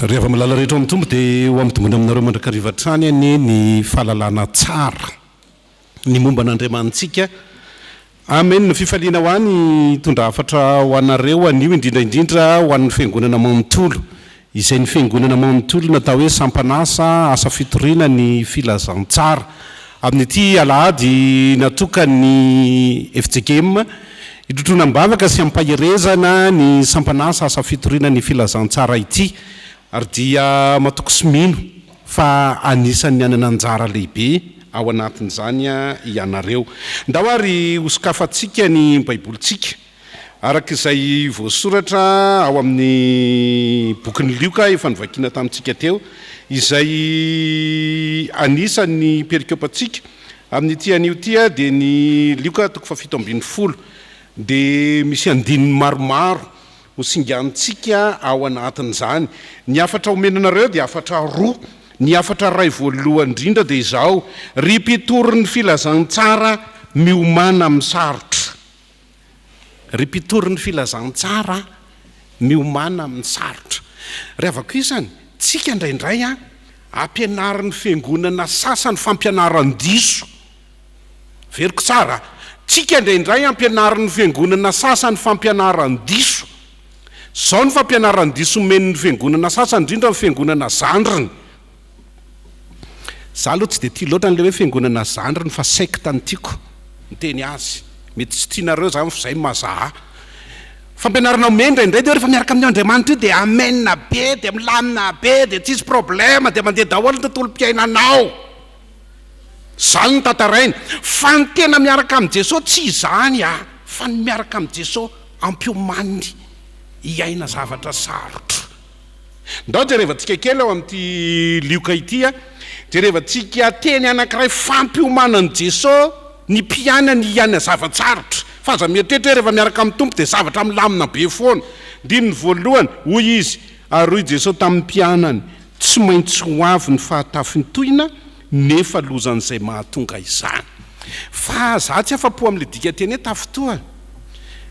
Rehefa malala rehetra amin'ny tombo dia ho amin'nytombony aminareo mandrakarivatrany any ny fahalalana tsara ny momba n'Andriamantsika. Amen. Ny fifaliana ho any tondra hafatra ho anareo anio indrindraindrindra ho an'ny fiangonana manontolo. Izay ny fiangonana manontolo natao hoe sampanasa asa fitoriana ny filazantsara. Amin'ity alahady natoka ny Fjkm Isotry Fitiavana sy ampahirezana ny sampanasa asa fitoriana ny filazantsara ity. Ary dia matoko sy mino fa anisan'ny anana anjara lehibe ao anatin'izany ianareo. Ndao ary hosokafantsika ny baibolitsika arak'izay voasoratra ao amin'ny bokin'ny Lioka efa nivakiana tamintsika teo, izay anisan'ny perikopantsika amin'ity anio tia dia ny Lioka 7:10 dia misy andininy maromaro ho singantsika ao anatin'izany. Ny afatra omenanareo dia afatra roa. Ny afatra ray voalohany indrindra dia izao: ry mpitorin'ny filazantsara miomana amin'ny sarotra. Ry mpitorin'ny filazantsara miomana amin'ny sarotra. Revako izany, tsika indraindray ampianarin'ny fiangonana sasany fampianaran-diso. Veriko tsara, tsika indraindray ampianarin'ny fiangonana sasany fampianaran-diso. Zao ny fampianaran-diso omen'ny fiangonana sasany indrindra ny fiangonana zandriny. Za aloha tsy dia tia loatra n'ilay hoe fiangonana zandriny fa secte ny tiako miteny azy. Mety tsy tianareo zany zay mazaha. Fampianarana omendra indray dia rehefa miaraka amin'ny Andriamanitra io dia amenna be, dia milamina be, dia tsisy problema, dia mandeha daholo ny tontolo mpiainanao. Zany ny tantarainy. Fa ny tena miaraka amin'ny Jesosy tsy izany fa ny miaraka amin'ny Jesosy ampiomany iaina zavatra sarotra. Ndao jerevantsika kely ao amin'ity Lioka ity jerevantsika teny anankiray fampiomanan'i Jesosy ny mpiaina ny iaina zavatsarotra. Fa aza mieritreritra rehefa miaraka amin'ny tompo dia zavatra milamina be foana. Ndininy voalohany hoy izy: ary hoy Jesosy tamin'ny mpianany, tsy maintsy ho avy ny fahatafin'ny tohina nefa lozan'izay mahatonga izany. Fa za tsy afa-po amin'ilay dika teny hoe tafitoa.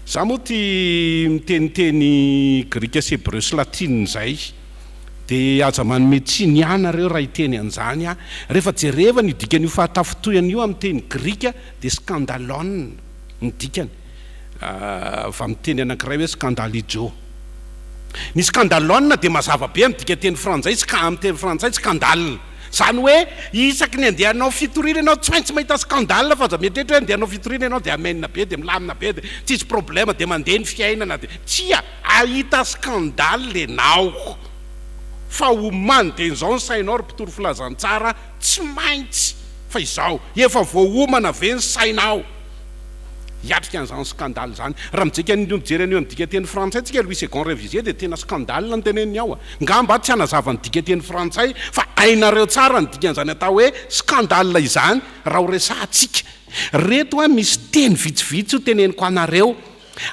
Za moa ty miteniteny grika sy hébreu sy latina zay, dia aza manome tsiniana reo raha hiteny an'izany rehefa jereva ny dikany io fahatafotohana io amin'ny teny grika dia scandalon ny dikany. Va miteny anankiray hoe scandalijo. Ny scandalon dia mazava be amin'ny dika teny frantsay, amin'ny teny frantsay scandale. Zany hoe isaky ny andehanao fitoriana ianao tsy maintsy mahita scandale, fa aza mietrehitra hoe andehanao fitoriana ianao dia amenina be, dia milamina be, dia tsisy problema, dia mandeha ny fiainana, dia tsia ahita scandale ianao. Fa omany dia izao ny sainao ry mpitory filazantsara, tsy maintsy fa izao efa voaomana ve ny sainao. Hiatrika an'izany scandale zany. Raha mijeka ny mijery an'io amin'ny dika teny frantsay tsika Louis II révisé dia tena scandale ny teneniny ao. Ngamba tsy hanazava ny dika teny frantsay fa ainareo tsara ny dikan'izany atao hoe scandale izany raha ho resahantsika. Reto misy teny vitsivitsy ho teneniko anareo.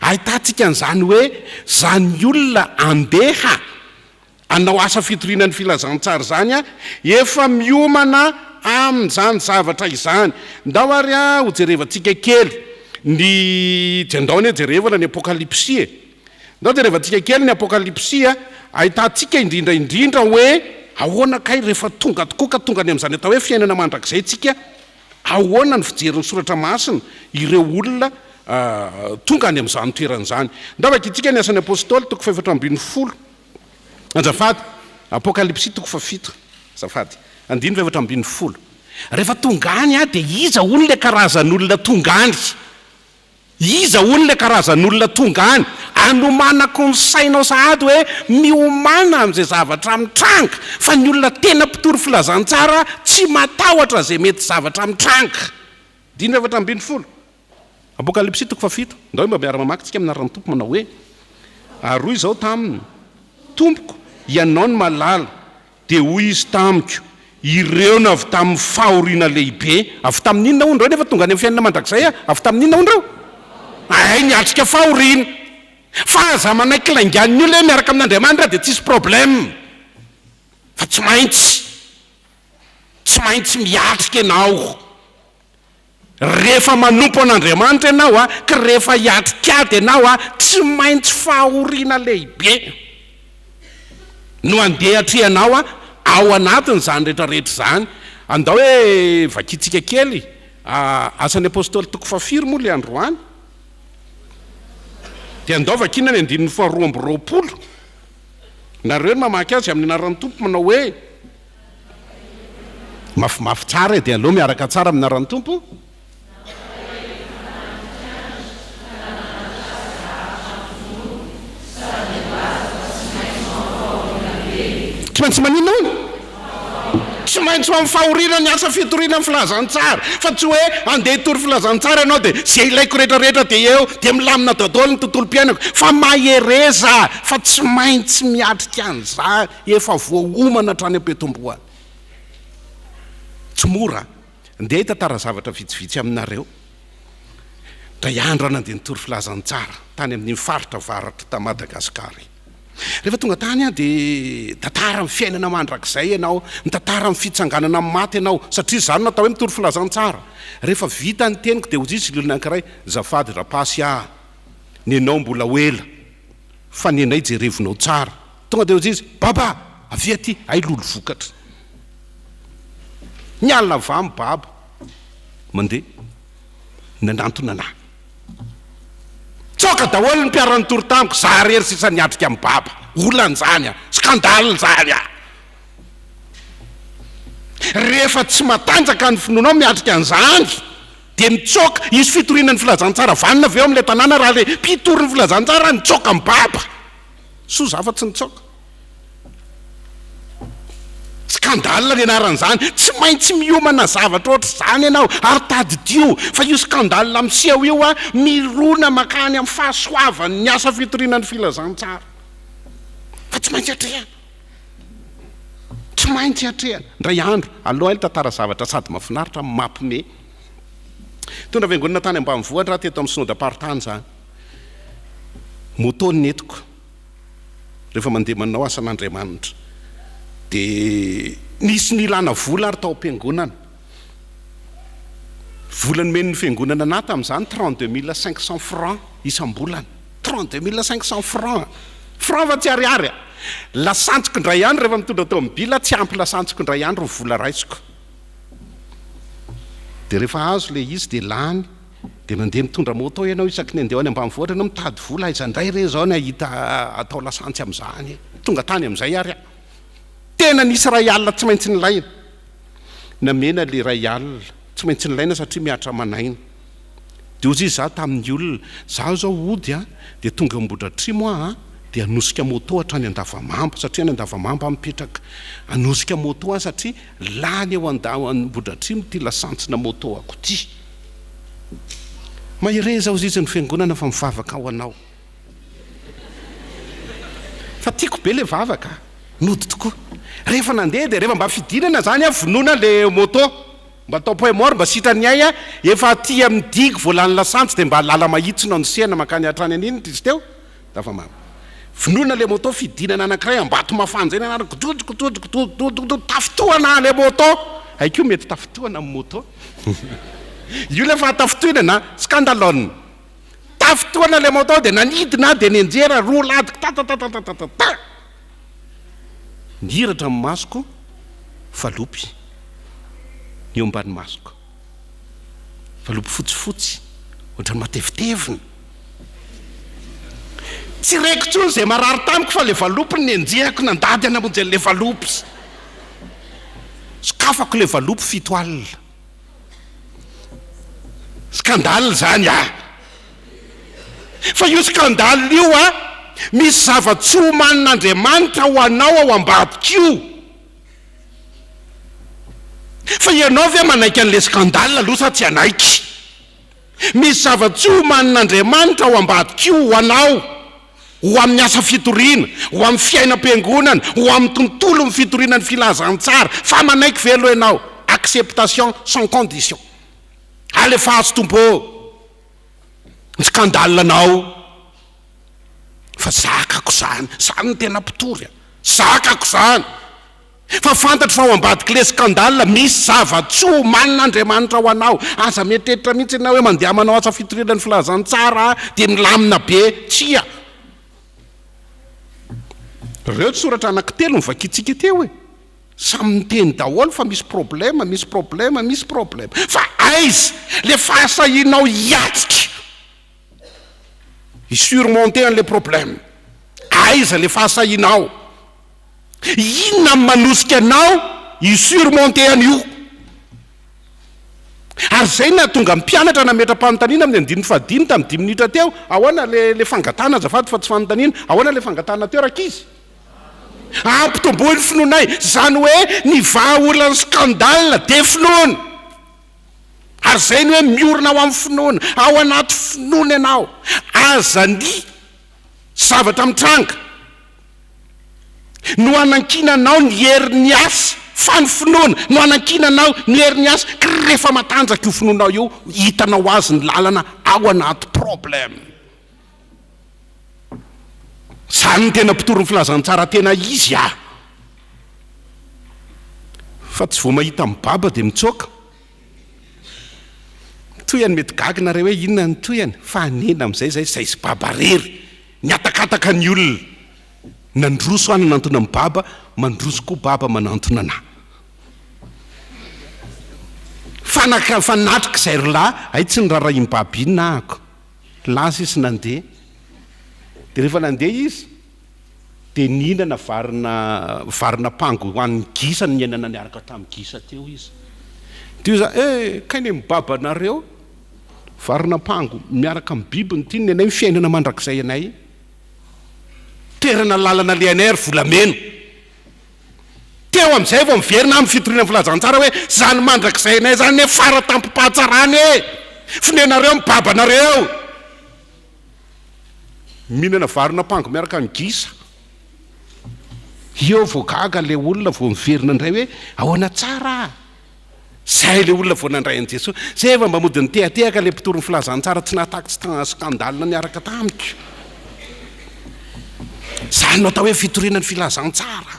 Ahitantsika an'izany hoe zany olona andeha anao asa fitoriana ny filazantsara zany efa miomana amin'izany zavatra izany. Ndao ary ho jerevantsika kely ny jendao ny jerevana ny apokalipsia. Ndao jerevantsika kely ny apokalipsia, ahitantsika indrindraindrindra hoe ahoana kay rehefa tonga tokoa ka tonga ny amin'izany atao hoe fiainana mandrakizay tsika, ahoana ny fijerin'ny soratra masina ireo olona tonga ny amin'izany toeran'izany. Ndao vakitsika ny asan'ny apôstôly 4:10 azafady, apokalipsia 7 azafady 4:10. Rehefa tonga any dia iza olona karazan'olona tonga any? Iza olona karazan'olona tonga any anomanako ny sainao sahady hoe miomana amin'izay zavatra mitranga, fa ny olona tena mpitory filazantsara tsy matahotra zay mety zavatra mitranga. 4:10 apokalipsia 7. Ndao mba miara-mamaky tsika amin'anaran'ny tompo manao hoe: ary hoy izao taminy, tompoko, ianao ny malala, dia hoy izy tamiko, ireo na avy tamin'ny fahoriana lehibe. Avy tamin'inona hono reo nefa tonga any amin'ny fiainana mandrakizay avy tamin'inona hono reo? Ay, niatrika fahoriana. Fa aza manaiky laingan'ny olona hoe miaraka amin'Andriamanitra dia tsisy problème. Fa tsy maintsy miatrika ianao. Rehefa manompo an'Andriamanitra ianao ka rehefa hiatrika ady ianao tsy maintsy fahoriana lehibe. no andeha atrehanao ao anatiny zany rehetrarehetra zany andao hoe vakitsika kely asan'ny apôstôly toko fafiry moa le androany dia andao vakina ny 9:20 nareo ny mamaky azy amin'ny anaran'ny tompo manao hoe mafimafy tsara dia aloha miaraka tsara amin'ny anaran'ny tompo tsy maintsy maninona tsy maintsy amin'ny fahoriana ny asa fitoriana ny filazantsara fa tsy hoe andeha hitory filazantsara ianao dia zay ilaiko rehetrarehetra dia eo dia milamina daholo ny tontolo mpiainako fa mahereza fa tsy maintsy miatrika an'izany efa voaomana hatrany am-petomboany tsy mora andeha hitantara zavatra vitsivitsy aminareo da iandro nandeha nitory filazantsara tany amin'ny faritra varatra ta Madagasikara rehefa tonga tany dia tantara amin'ny fiainana mandrakizay ianao mitantara amin'ny fitsanganana amin'ny maty ianao satria zany natao hoe mitory filazantsara rehefa vita ny teniko dia hozizy lolona anankiray zafady rapasy ny anao mbola hoela fa ny anay jerevinao tsara tonga dia hozizy baba avy aty ay lolo vokatra ny alina vamy baba mandeha nanantona anahy tsoka daholo ny mpiarany tory tamiko za rery sisa niatrika amin'ny baba olan'izany skandale zany rehefa tsy matanjaka ny finoanao miatrika an'izany dia mitsoka izy fitoriana ny filazantsara vanina avy eo amin'ilay tanàna raha le mpitory ny filazantsara nitsoka amin'ny baba so zafa-tsy nitsoka skandale ny anaran'izany tsy maintsy miomana zavatra ohatr' zany ianao ary tadidio fa io skandale amseho io mirona makany amin'ny fahasoavany ny asa fitoriana ny filazantsara fa tsy maintsy atrehana tsy maintsy atrehana ndray andro aloha ely tantara zavatra sady mahafinaritra mampime tondra vengonina tany ambanivohitra teto amin'ny synodam-paritany zany moto ny entiko rehefa mandeha manao asan'Andriamanitra dia nisy ny ilana vola ary tao am-piangonana vola nomeny ny fiangonana anahy tamin'izany 32 500 francs isam-bolana 32 500 francs fa tsy ariary lasantsiko indray andro rehefa mitondra tao amin'ny bila tsy ampy lasantsiko indray andro ny vola raisiko dia rehefa azo le izy dia lany dia mandeha mitondra moto ianao isaky ny andeha any ambanivohitra ianao mitady vola aizandray re zao ny ahita atao lasantsy amin'izany tonga tany amin'izay ary tena nisy ray alina tsy maintsy nilaina namena le ray alina tsy maintsy nilaina satria miatra manaina dia ozy izy za tamin'ny olona zaho zao ody dia tonga ambodratrimo dia anosika moto hatrany Andavamamba satria ny Andavamamba mipetraka anosika moto satria lany eo ambodratrimo ty lasantsina moto ako ty mahereza ozy izy ny fiangonana fa mivavaka ao anao fa tiako be le vavaka nody tokoa rehefa nandeha dia rehefa mba fidinana zany vonoina le moto mba atao poemor mba sitrany ay efa aty amin'ny digy voalany lasantsy dia mba lala mahitsina ny sena makany hatrany aniny izy teo dafa mama vonoina le moto fidinana anankiray ambato mafanjany anary kododokododokododokododo tafitohana le moto haikio mety tafitohana amin'ny moto io le fa tafitohana scandalone tafitohana le moto dia nanidina dia nenjera roa ladika tatatatatatatata niratra amin'ny masoko falopy ny eo ambany masoko falopy fotsifotsy ohatrany matevitevina tsy raiko tsony zay marary tamiko fa le valopy ny enjehako nandady anamonjy an'le valopy sokafako le valopy fito alina skandale zany fa io skandale io misy zava-tsy homanin'Andriamanitra ho anao ao ambadikio fa ianao ve manaiky an'le skandale aloha sa tsy anaiky misy zava-tsy homanin'Andriamanitra ao ambadikio ho anao ho amin'ny asa fitoriana ho amin'ny fiainam-piangonana ho amin'ny tontolo ny fitoriana ny filazantsara fa manaiky ve aloha ianao acceptation sans condition alefa azo tompo ny skandale anao fa zakako zany ny tena mpitory zakako zany fa fantatro fa ao ambadiky le skandale misy zava-tsy homanin'Andriamanitra ho anao aza mietreritra mihitsy ianao hoe mandeha manao asa fitoriana ny filazantsara dia milamina be tsia reo tsoratra anankitelo nivakitsika teo e samy miteny daholo fa misy problème fa aiza le fahasahinao hiatsika isurmonter an'le problème aiza le fahasahinao inona manosika anao isurmonter an'io ary zay na tonga mpianatra nametra-panontaniana amin'ny andininy fahadiny tamin'ny 10 minitra teo ahoana le fangatana azafady fa tsy fanontaniana ahoana le fangatana teo rakizy ampitomboiny finoanay zany hoe ny vahaolana skandale de finoana ary zay ny hoe miorina ao amin'ny finoana ao anaty finoana ianao aza ny zavatra mitranga no anankinanao ny herin'ny asa fa ny finoana no anankinanao ny herin'ny asa rehefa matanjaka io finoanao io hitanao azy ny lalana ao anaty problème zany ny tena mpitory ny filazantsara tena izy fa tsy vo mahita mibaba de mitsoka toyany mety gaginareo hoe inona ny toyany fa anena am'izay zay sy baba rery ny atakataka ny olona nandroso any nantona mibaba mandroso koa baba manantona ana fanatrika izay rylahy ay tsy ny raraha imbaba inona ahako lasa izy nandeha de rehefa nandeha izy de nihinana varina pango hoan'ny gisa ny niainana niaraka tamin'ny gisa teo izy de za kainy mibaba anareo varina pango miaraka amin'ny biby ny ty ny anay fiainana mandrakizay anay toerana lalana le anay ry volameno teo am'izay vao miverina amin'ny fitoriana filazantsara hoe zany mandrakizay anay zany hoe fara tampipahatsarany e finenareo mibaba anareo mihinana varina pango miaraka amin'ny gisa eo vo gaga le olona vo miverina indray hoe ahoana tsara zay le olona vo nandray an' jesosy zay efa mba mody ny tehatehaka le mpitory ny filazantsara tsy nahataky tsy tana skandalina niaraka tamiko zany no atao hoe fitoriana ny filazantsara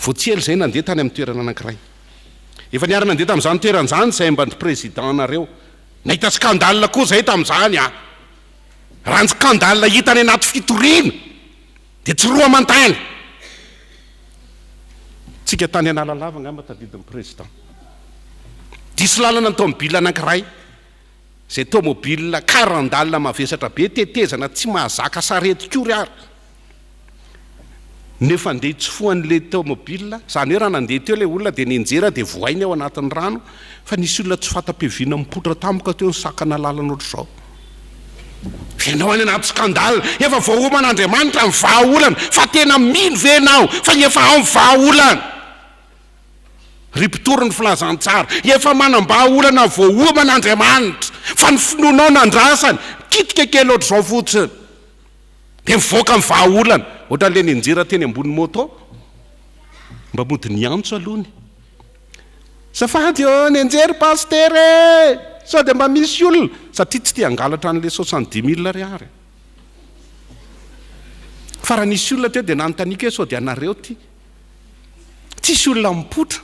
vo tsy ely zay nandeha tany amin'ny toerana anankiray efa niara nandeha tamin'izany toeran'izany zay mba ny président nareo nahita skandalina koa zay tamin'izany raha ny skandalina hitany anaty fitoriana de tsy roa mantany tsika tany analalava ngamba tadidin'ny président disy lalana ny tomobile anankiray zay tomobile karandalina mavesatra be tetezana tsy mahazaka sarety kory ary nefa andeha tsofoan'le tomobile zany hoe raha nandeha teo le olona de nenjera de voainy ao anatin'ny rano fa nisy olona tsy fata-piaviana mipotra tampoka teo ny sakana lalana ohatr'izao venao any anaty skandale efa voahoman'Andriamanitra ny vahaolana fa tena mino venao fa efa ao ny vahaolana ry mpitory ny filazantsara efa manam-bahaolana voahoman'Andriamanitra fa ny finoanao nandrasany kitika kely ohatr'izao fotsiny de mivoaka ny vahaolana ohatran'le nenjera teny ambony moto mba mody ny antso alohany safady eo nenjery paster sao de mba misy olona satria tsy te angalatra an'le 70 000 riary fa raha nisy olona teo de nanotanika hoe sao de anareo ty tsisy olona mipotra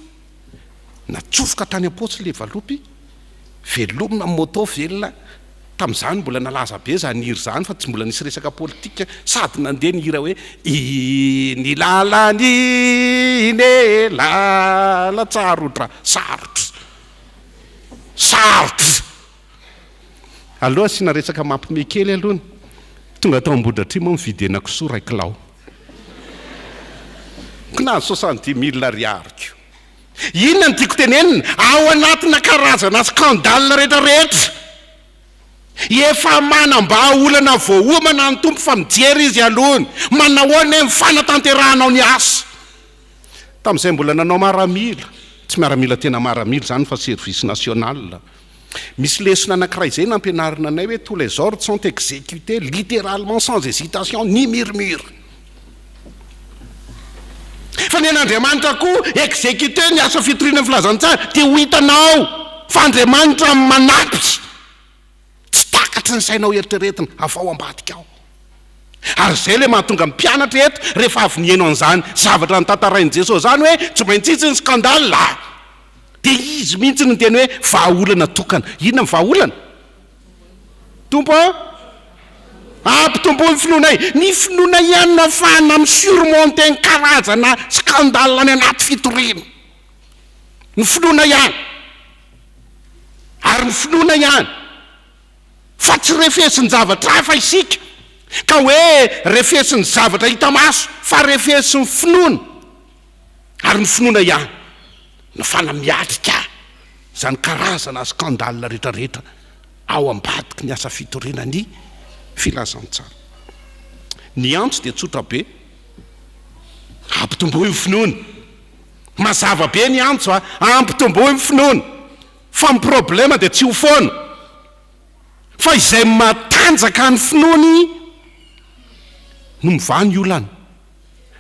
natsofoka tany am-potsy le valopy velomina moto velona tamin'izany mbola nalaza be zany hiry zany fa tsy mbola nisy resaka politika sady nandeha ny hira hoe ny lalany ne lala tsarotra sarotra aloha sina resaka mampimekely alohany tonga tao ambodratrimo moa mividy ena-kisoa ray kilao kona 70 000 riariko inona ny tiako tenenina ao anatina karazana skandale rehetrarehetra efa manam-bahaolana voahomana ny tompo fa mijery izy alohany manahoana mifanatanteranao ny asa tamin'izay mbola nanao maramila tsy miaramila tena maramila zany fa service national misy lesona anankiray zay nampianarina anay hoe tous les ordres sont exécutés littéralement sans hésitation ni murmure fa ny an'Andriamanitra koa exécuté ny asa fitoriana filazantsara de ho hitanao fa Andriamanitra manampy tsy takatry ny sainao eritreretina afao ambadika ao ary zay le mahatonga mpianatra eto rehefa avy ny haino an'izany zavatra ny tantarain'i Jesosy zany hoe tsy maintsy izy ny skandale de izy mihitsy ny teny hoe vahaolana tokana inona ny vahaolana tompo ampitomboa ny finoana ny finoana ihany no afahana misurmonte ny karazana skandale any anaty fitoriana ny finoana ihany ary ny finoana ihany fa tsy refesiny zavatra hafa isika ka hoe refesiny zavatra hita maso fa refesiny finoana ary ny finoana ihany no fanamiatrika zany karazana skandale rehetrarehetra ao ambadiky ny asa fitoriana ny filazantsara ny antso dia tsotra be ampitomboa ny finoana mazava be ny antso ampitomboa ny finoana fa ny problema dia tsy ho foana fa izay matanjaka ny finoany no mivany olana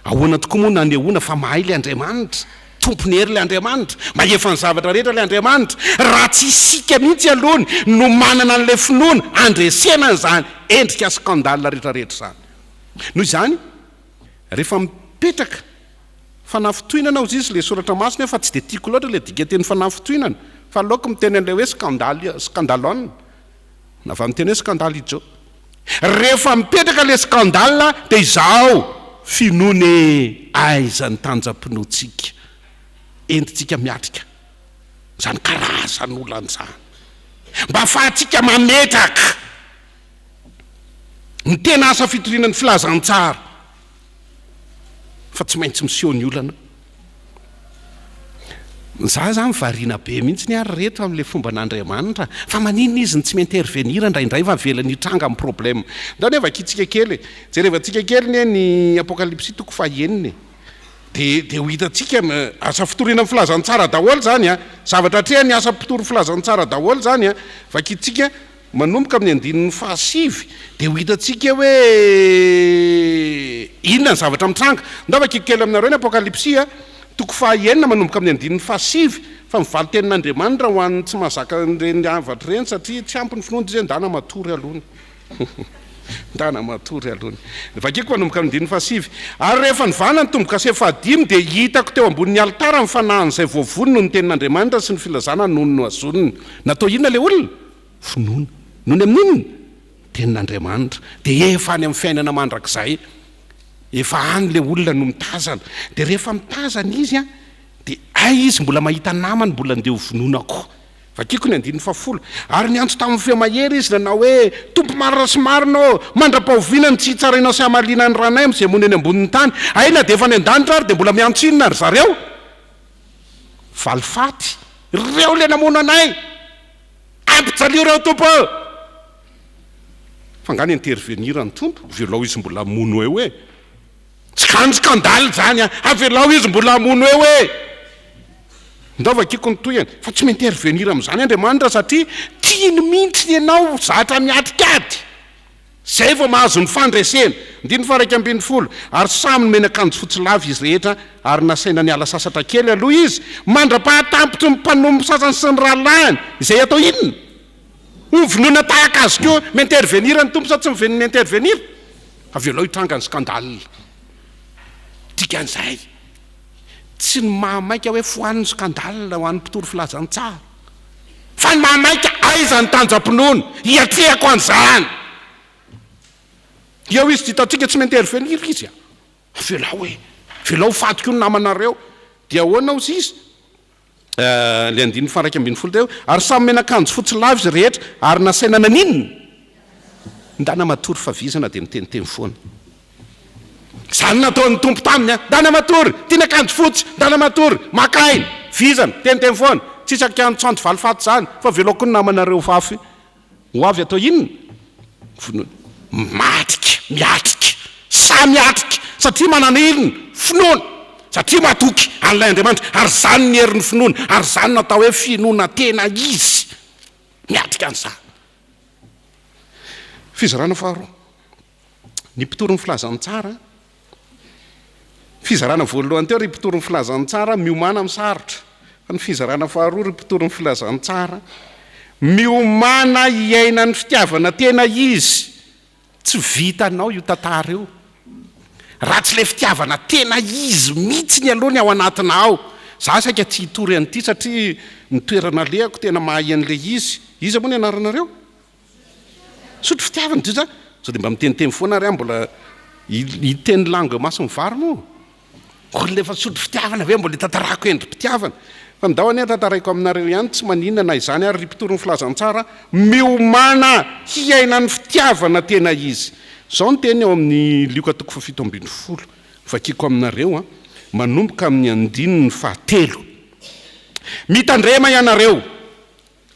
ahoana tokoa moa nanehoana fa mahay le Andriamanitra tompony hery le Andriamanitra mahefa ny zavatra rehetra le Andriamanitra raha tsy isika mihitsy alohany no manana an'le finoana andresena n'izany endrika skandale rehetrarehetra zany noho izany rehefa mipetraka fanafitohinana ozy izy le soratra masina fa tsy dia tiako loatra le dika teny fanafitohinana fa laoko miteny an'le hoe skandalone na va miteny hoe skandale ijo rehefa mipetraka le skandale dia izao finone aizany tanjam-pinoatsika endritsika miatrika zany karazan'olan'izany mba afahantsika mametraka ny tena asa fitoriana ny filazantsara fa tsy maintsy miseho ny olana za zany variana be mihitsy ny ary reto amin'le fomba n'Andriamanitra fa maninona izy ny tsy maintervenira indraindray fa velany hitranga amin'ny problème ndao nefa kitsika kely jerevantsika kely ny apokalypsy toko faheniny dia ho hitatsika asa fitoriana ny filazantsara daholo zany zavatra trea ny asa mpitory filazantsara daholo zany vakitsika manomboka amin'ny andinin'ny fahasivy dia ho hitatsika hoe inona ny zavatra mitranga ndao kikely aminareo ny apokalypsy toko fahenina manomboka amin'ny andinin'ny fahasivy fa mivaly tenin'Andriamanitra ho an'ny tsy mahazaka nireny avatra reny satria tsy ampy ny finoana zay ndana matory alohany ndana matory alohany vakiko manomboka amin'ny andinin'ny fahasivy ary rehefa nivana ny tomboka sefadimy dia hitako teo ambonin'ny alitara ny fanahin'izay voavony no ny tenin'Andriamanitra sy ny filazana noho no azoniny natao inona le olona finoana noho ny amin'inona tenin'Andriamanitra dia efa any amin'ny fiainana mandrakizay efa any le olona no mitazana dia rehefa mitazana izy dia ay izy mbola mahita namany mbola ndeha ho vinoanako vakiko ny andin'ny fafolo ary ny antso tamin'ny femahery izy nanao hoe tompo marina sy marina mandra-pahovinany tsy hitsarainao sy hamalina ny ranay am'izay mony eny ambonin'ny tany aina dia efa ny an-danitra ary dia mbola miantso inona ry zareo valifaty reo le namono anay ampijalio reo tompo fa ngany intervenira ny tompo velao izy mbola mono eo hoe skany skandale zany avelao izy mbola mono eo hoe ndaova kiko ny toyany fa tsy maintervenir am'izany Andriamanitra satria tiany mihitsy ianao zatra miatrikady zay vao mahazo ny fandresena ndiny faraiky ambin'ny folo ary samy nomena akanjo fotsy lavy izy rehetra ary nasaina ny ala sasatra kely aloha izy mandra-pahatampotry ny mpanombo sasany sy ny rahalaany izay atao inona ovinoana tahaka azy ko maintervenir ny tompo sa tsy miveniny intervenir avelao hitranga ny skandale dikan'izay tsy ny mahamaika hoe foan'ny skandale ho an'ny mpitory filazantsara fa ny mahamaika aizany tanjam-pinoana hiatrehako an'izany eo izy hitantsika tsy maintervenir izy avelao hoe velao fatiko ny namanareo dia ahoana ozy izy le andin'ny faraiky ambin'ny folo teo ary samy menakanjo fotsy lavy izy rehetra ary nasaina naninona ndana matory favizana dia miteniteny foana zany nataon'ny tompo taminy ndana matory tiana akanjo fotsy ndana matory makainy vizana teniteny foana tsisy akantsoanto valifaty zany fa velako ny namanareo fafy ho avy atao inona matrika miatrika sa miatrika satria manana ilona finoana satria matoky an'ilay Andriamanitra ary zany ny herin'ny finoana ary zany natao hoe finoana tena izy miatrika an'izany fizarana faharoa ny mpitory ny filazantsara fizarana voalohany teo ry mpitory ny filazantsara miomana amin'ny sarotra fa ny fizarana faharoa ry mpitory ny filazantsara miomana iaina ny fitiavana tena izy tsy vitanao io tantara io raha tsy le fitiavana tena izy mihitsy ny alohany ao anatina ao za saika tsy hitory an'ity satria nitoerana lehako tena mahay an'le izy moa ny anaranareo sotro fitiavana dy za so dia mba miteniteny foana ry mbola hiteny langue maso mivary moa olona efa sotro fitiavana ve mbola tantarako endry mpitiavana fa ndao any tantaraiko aminareo ihany tsy maninona na izany ary rympitory ny filazantsara miomana hiaina ny fitiavana tena izy zao ny teny eo amin'ny lioka toko fa 17 vakiko aminareo manomboka amin'ny andininy fahatelo mitandrema ianareo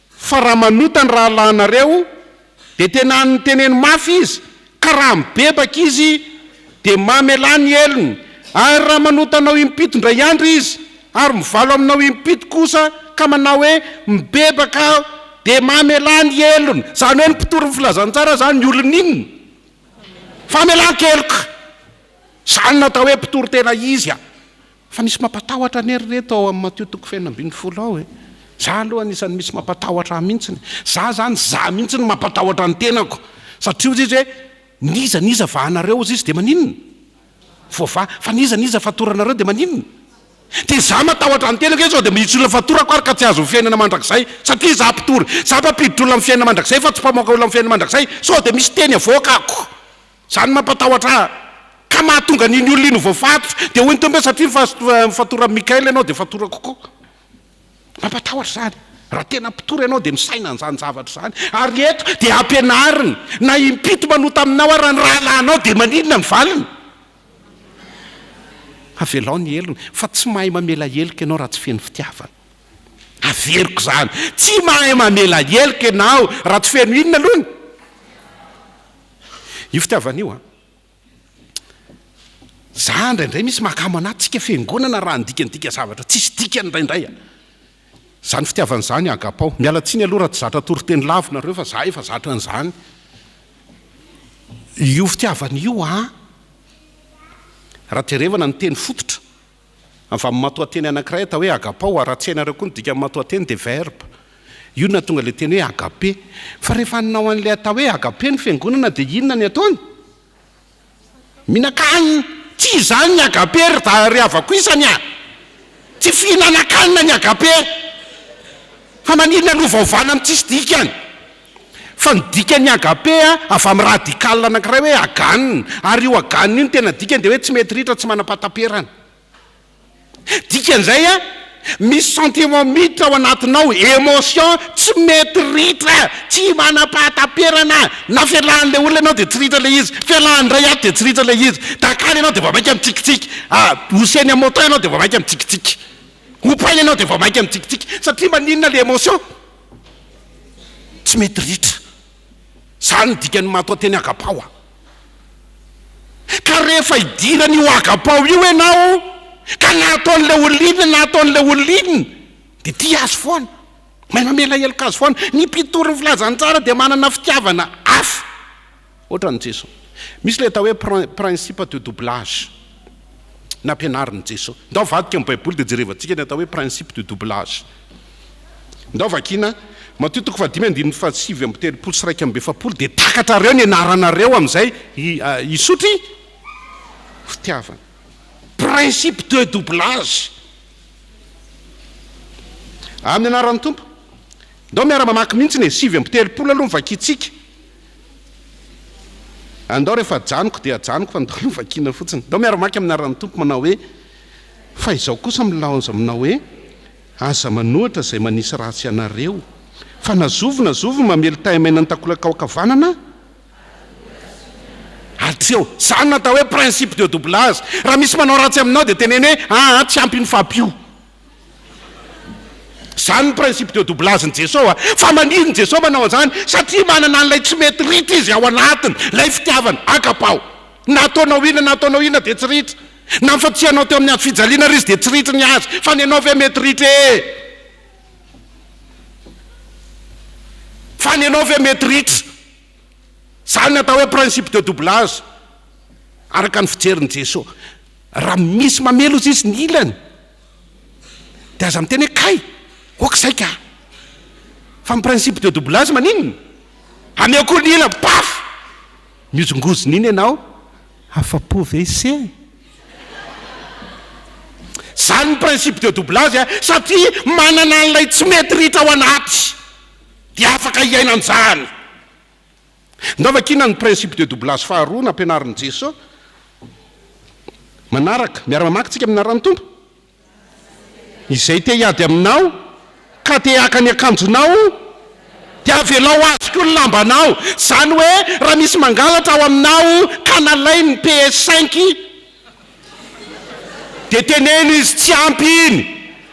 fa raha manota ny rahalahnareo dia tena ny teneny mafy izy ka raha mibebaka izy dia mamelany elony ary raha manotanao impitondray andry izy ary mivalo aminao impito kosa ka manao hoe mibebaka dia mamelany elony zany hoe ny mpitory ny filazantsara zany ny olonininy famelan-keloka zany natao hoe mpitory tena izy fa misy mampatahotra ny eryreto ao amin'ny Mateo toko 20 ao za aloha anisan'ny misy mampatahotra mihitsiny za mihitsy ny mampatahotra ny tenako satria izy hoe nizaniza vahanareo izy dia maninona fa nizaniza fatoranareo dia maninona dia za matahotra ny tenako izy dia misy olona fatorako ary ka tsy azo fiainana mandrakizay satria za mpitory za mpampiditra olona amin'ny fiainana mandrakizay fa tsy mpamoaka olona amin'ny fiainana mandrakizay so dia misy teny avoakako zany mampatahotra ka mahatonga niny olona ino voafatotra dia hoy ny tombe satria fatora Mikaela ianao dia fatora kokoa mampatahotra zany raha tena mpitory ianao dia misaina an'izany zavatra zany ary eto dia ampianariny na impito manota aminao ary ny rahalahnao dia maninona ny valiny avelao ny elony fa tsy mahay mamela elika ianao raha tsy feno fitiavana averiko zany tsy mahay mamela elika ianao raha tsy feno inona aloha io fitiavana io za ndraindray misy mahakamo anatsika fiangonana raha ndikandika zavatra tsisy dikany ndraindray zany fitiavana zany agapao miala tsiny aloha raha tsy zatra toriteny lavinareo fa za efa zatra an'izany io fitiavana io raha terevana ny teny fototra fa amin'ny matoateny anankiray atao hoe agapao aratsianareo koa ny dika amin'ny matoateny dia verbe io na tonga le teny hoe agape fa rehefa ninao an'ilay atao hoe agape ny fiangonana dia inona ny ataony mihinan-kanina tsy izany ny agape ry avako isany tsy fihinan-kanina ny agape fa maninona no vaovana amin'ny tsisy dikany fa ny dikany agape avy amin'ny radikal anankiray hoe aganina ary io aganina io tena dikany dia hoe tsy mety ritra tsy manam-pataperana dikan'izay misy sentiment miditra ao anatinao émotion tsy mety ritra tsy manam-pahataperana na fialan'le olona ianao dia tsy ritra le izy fialan'ndray ato dia tsy ritra le izy takany ianao dia voamaika mitsikitsiky oseny amoto ianao dia voamaika mitsikitsiky hopainy ianao dia voamaika mitsikitsiky satria maninona le émotion tsy mety ritra zany dikany matoateny agapao ka rehefa idirany io agapao io ianao ka nataon'le olona na ataon'le olona dia ty azo foana mahay mamela elika azo foana ny mpitory ny filazany tsara dia manana fitiavana hafa ohatra ny Jesosy misy le atao hoe principe de doublage na ampianarin'ny Jesosy ndao vadika amin'ny baiboly dia jerevantsika ny atao hoe principe de doublage ndao vakina Mateo toko 5:7 sy 7 dia takatrareo ny anaranareo amin'izay isotry fitiavana principe de doublage amin'ny anaran'ny tompo ndao miara-mamaky mihitsy ny 7:7 aloha mivakitsika andao rehefa janoko dia ajanoko fa ndao aloha vakina fotsiny ndao miara-maky amin'ny anaran'ny tompo manao hoe fa izao kosa milaza aminao hoe aza manohatra izay manisy ratsy anareo fa nazovona mamely taimainan takolakaokavanana atreo zany natao hoe principe de doublage raha misy manao ratsy aminao dia teneny hoe tsy ampy ny fampio zany ny principe de doublage ny Jesosy fa maniny Jesosy manao an'izany satria manana an'ilay tsy mety ritra izy ao anatiny lay fitiavana agapao nataonao ina dia tsy ritra na mifatsianao teo amin'ny ady fijaliana ry izy dia tsy ritra ny azy fa ny anao ve mety ritra fa ny anao ve mety ritra zany natao hoe principe de doublage araka ny fijerin'i Jesosy raha misy mamelo izy ny ilany dia aza miteny hoe kay okizay ka fa ny principe de doublage maninona ameoko ny ilany paf mizongozony iny ianao afa-po ve se zany ny principe de doublage satria manana an'ilay tsy mety ritra ao anaty dia afaka hiainan'izany ndaovakina ny principe de doublage faharoa nampianarin' jesosy manaraka miara-mamaky tsika aminarany tompo izay te hiady aminao ka te haka ny akanjonao dia avelao azy koa ny lambanao zany hoe raha misy mangalatra ao aminao ka nalay ny PS5 dia teneny izy tsy ampy iny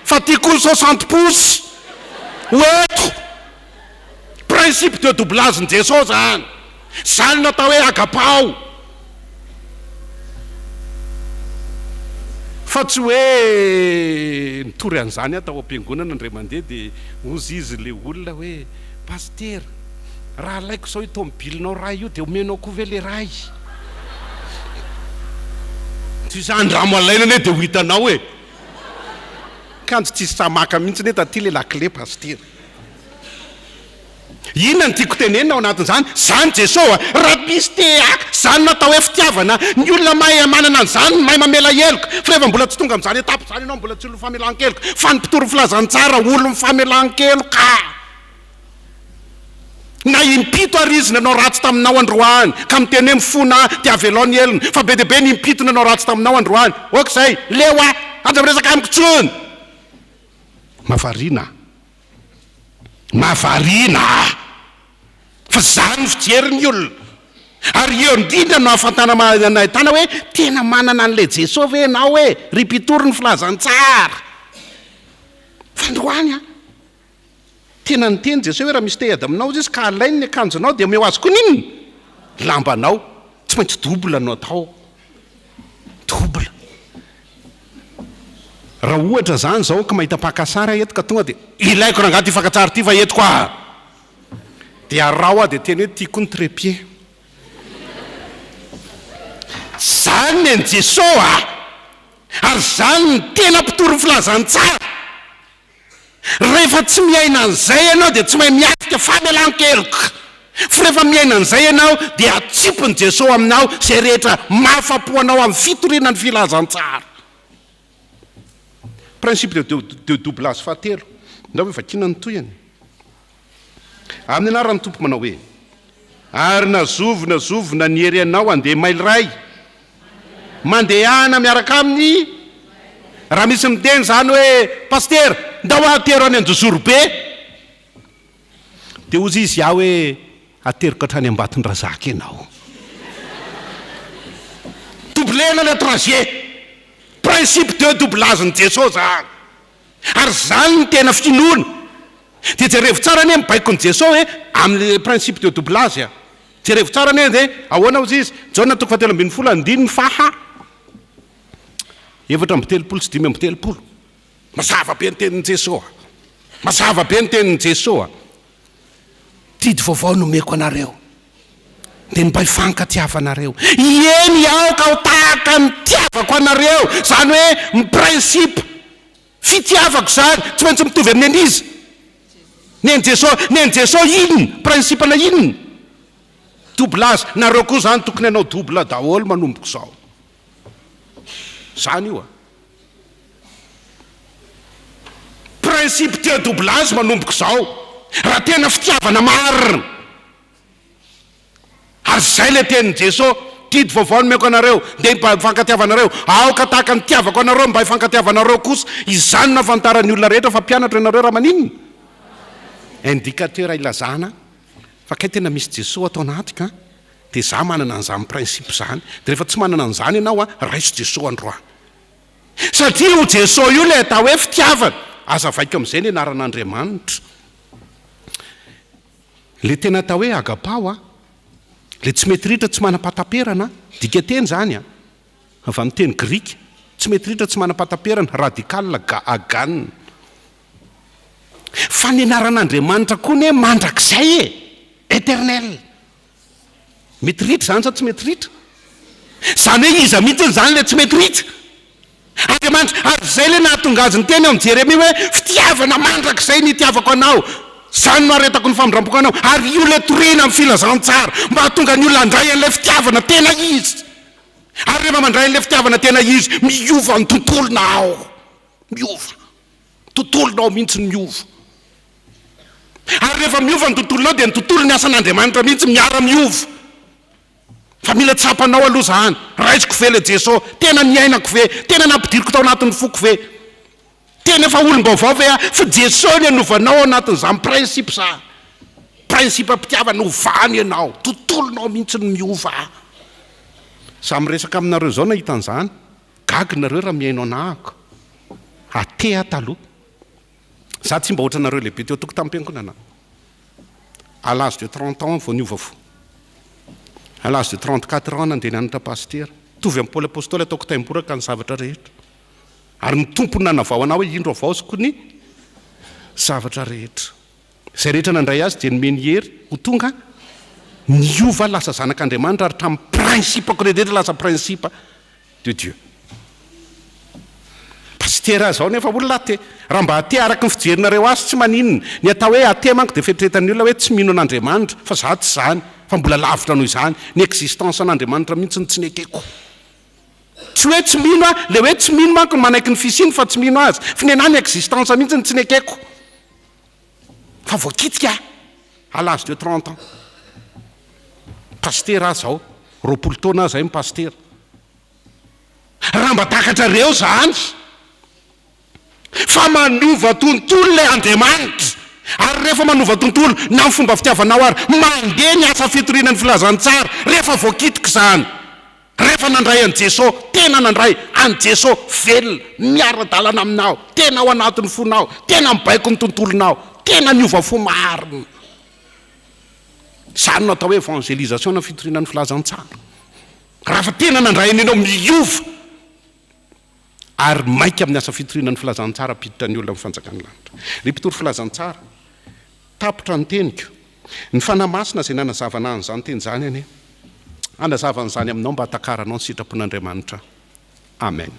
fa tiako 60 pouces oeto principe de doublage ny jesosy zany natao hoe agapao fa tsy hoe nitory an'izany atao am-piangonana ndray mandeha dia ozy izy le olona hoe paster raha alaiko zao io tomobilinao ray io dia omenao koa ve le ray tsy zany raha malaina ane dia ho hitanao hoe kanjo tsisy samaka mihitsy ne taty le lakle paster inona ny tiako tenenina ao anatin'izany zany jesosy raha misy teaka zany natao hoe fitiavana ny olona mahay manana an'izany mahay mamela heloka fa rehefa mbola tsy tonga amin'izany etapy zany ianao mbola tsy olo famelan-keloka fa ny mpitoro filazany tsara olo mifamelan-keloka na impito arizina anao ratsy taminao androany ka miteny hoe mifona dia avelao ny elona fa be deabe ny impitona anao ratsy taminao androany okazay leo a aza miresaka amiko tsony mavarina fa zany fijeriny olona ary eo indrindra no ahafantana ahitana hoe tena manana an'le jesosy ve enao hoe ry mpitory ny filazantsara fa androany tena nyteny jesosy hoe raha misy tehady aminao izy ka alainy ny akanjonao dia meo azy koa ninona lambanao tsy maintsy dobla no atao dobla raha ohatra zany zao ka mahita pakasara eto ka tonga dia ilaiko raha angaty ifakatsara ty fa etiko dia arao dia teny hoe tiako ny trépied zany ny jesosy ary zany ny tena mpitory filazantsara rehefa tsy miaina an'izay ianao dia tsy mahay miafika famelan-keloka fa rehefa miaina an'izay ianao dia atsipony jesosy aminao zay rehetra mahafapoanao amin'ny fitoriana ny filazantsara principe de doublage fahatelo ndao hoe vakina ny toyany amin'ny anarany tompo manao hoe ary nazovona ny hery anao andeha maily ray mandehana miaraka aminy raha misy miteny zany hoe paster ndao atero any an-jozoro be dia ozy izy aho hoe ateriko hatrany ambatony-drazaka ianao doublena le trajet principe de doublage ny jesosy zany ary zany ny tena finoana dia jerevo tsara ane mibaiko ny jesosy hoe amin'ny principe de doublage jerevo tsara ane dia ahoana ozy izy jaona toko 7 andininy faha efatra amby telopolo sy 5 amby telopolo mazava be ny tenin'ny jesosy mazava be ny tenin'ny jesosy tidy vaovao nomeko anareo dia ny mba hifankatiavanareo eny aoka ho tahaka ny tiavako anareo zany hoe miprincipe fitiavako zany tsy maintsy mitovy amin'ny an'izy neny jesosy inona principe na inona doublage nareo koa zany tokony anao double daholo manomboko zao zany io principe de doublage manomboko zao raha tena fitiavana marina ary zay le tenin'ny jesosy tidy vaovao nomeko anareo dia mba hifankatiavanareo aoka tahaka ny tiavako anareo mba hifankatiavanareo kosa izany no afantarany olona rehetra fa mpianatra ianareo raha maninona indicateur ilazana fa kay tena misy jesosy atao anatika dia za manana an'izany principe zany dia rehefa tsy manana an'izany ianao raiso jesosy androany satria io jesosy io le atao hoe fitiavana aza vaika amin'izay ny anaran'Andriamanitra le tena atao hoe agapao le tsy mety ritra tsy manam-pataperana dika teny zany avy amin'ny teny grika tsy mety ritra tsy manam-pataperana radical agan fa ny anaran'Andriamanitra koa ny mandrakizay éternel mety ritra zany sa tsy mety ritra zany hoe iza mihitsy zany le tsy mety ritra Andriamanitra ary zay le nahatonga azy ny teny amin'ny Jeremia hoe fitiavana mandrakizay ny itiavako anao zany no aretako ny famindram-poko anao ary io le torina amin'ny filazantsara mba hatonga ny olona andray an'ilay fitiavana tena izy ary rehefa mandray an'ilay fitiavana tena izy miova ny tontolonao miova tontolonao mihitsy ny miova ary rehefa miova ny tontolonao dia ny tontolo ny asan'Andriamanitra mihitsy miara-miova. Fa mila tsapanao aloha zany, raisiko ve le Jesosy, tena niainako ve, tena nampidiriko tao anatin'ny foko ve, tena efa olom-baovao ve fa Jesosy ny anovanao anatin'izany prinsipe sa prinsipe mpitiavana ovany ianao, tontolonao mihitsy ny miova. Samy resaka aminareo zao nahita an'izany, gagy nareo raha miainao nahako atea taloha. Za tsy mba ohatra nareo lehibe teo toko tamin'm-piangonana. À l'âge de 30 ans vao niova fo. À l'âge de 34 ans nandeha nianatra pasteur. Tovy amin'ny Paoly apôstôly ataoko taimboraka ny zavatra rehetra. Ary ny tompony nanavao anao hoe indro avaosiko ny zavatra rehetra. Izay rehetra nandray azy dia nomeny hery ho tonga niova lasa zanak'Andriamanitra ary tamin'ny prinsipako rehetra lasa prinsipe de Dieu. Pasteur zao nefa olona te raha mba ate araka ny fijerinareo azy tsy maninona ny atao hoe ate manko dia fetretan'ny olona hoe tsy mino an'Andriamanitra fa za tsy zany fa mbola lavitra noho izany ny existence an'Andriamanitra mihitsy tsy nekeko. Tsy hoe tsy mino le hoe tsy mino manko manaiky ny fisiny fa tsy mino azy fa ny anahy ny existence mihitsy tsy nekeko. Fa voakitika à l'âge de 30 ans. Pasteur azy zao 20 taona zay pasteur. Raha mba takatra reo zany fa manova tontolo le Andriamanitra. Ary rehefa manova tontolo na ny fomba fitiavanao ary mandeha ny asa fitoriana ny filazantsara rehefa voakitiko zany. Rehefa nandray an' Jesosy, tena nandray an' Jesosy velona miara-dalana aminao, tena ao anatin'ny fonao, tena mibaiko ny tontolonao, tena niova fo marina. Zany no atao hoe évangélisation na fitoriana ny filazantsara. Raha fa tena nandray anao miova ary maika amin'ny asa fitoriana ny filazantsara piditra ny olona amin'ny fanjakany lanitra. Ry mpitory filazantsara, tapitra ny teniko. Ny fanahy masina izay nanazavana an'izany teny zany anie. Anazavana izany aminao mba hatakaranao ny sitrapon'Andriamanitra. Amen.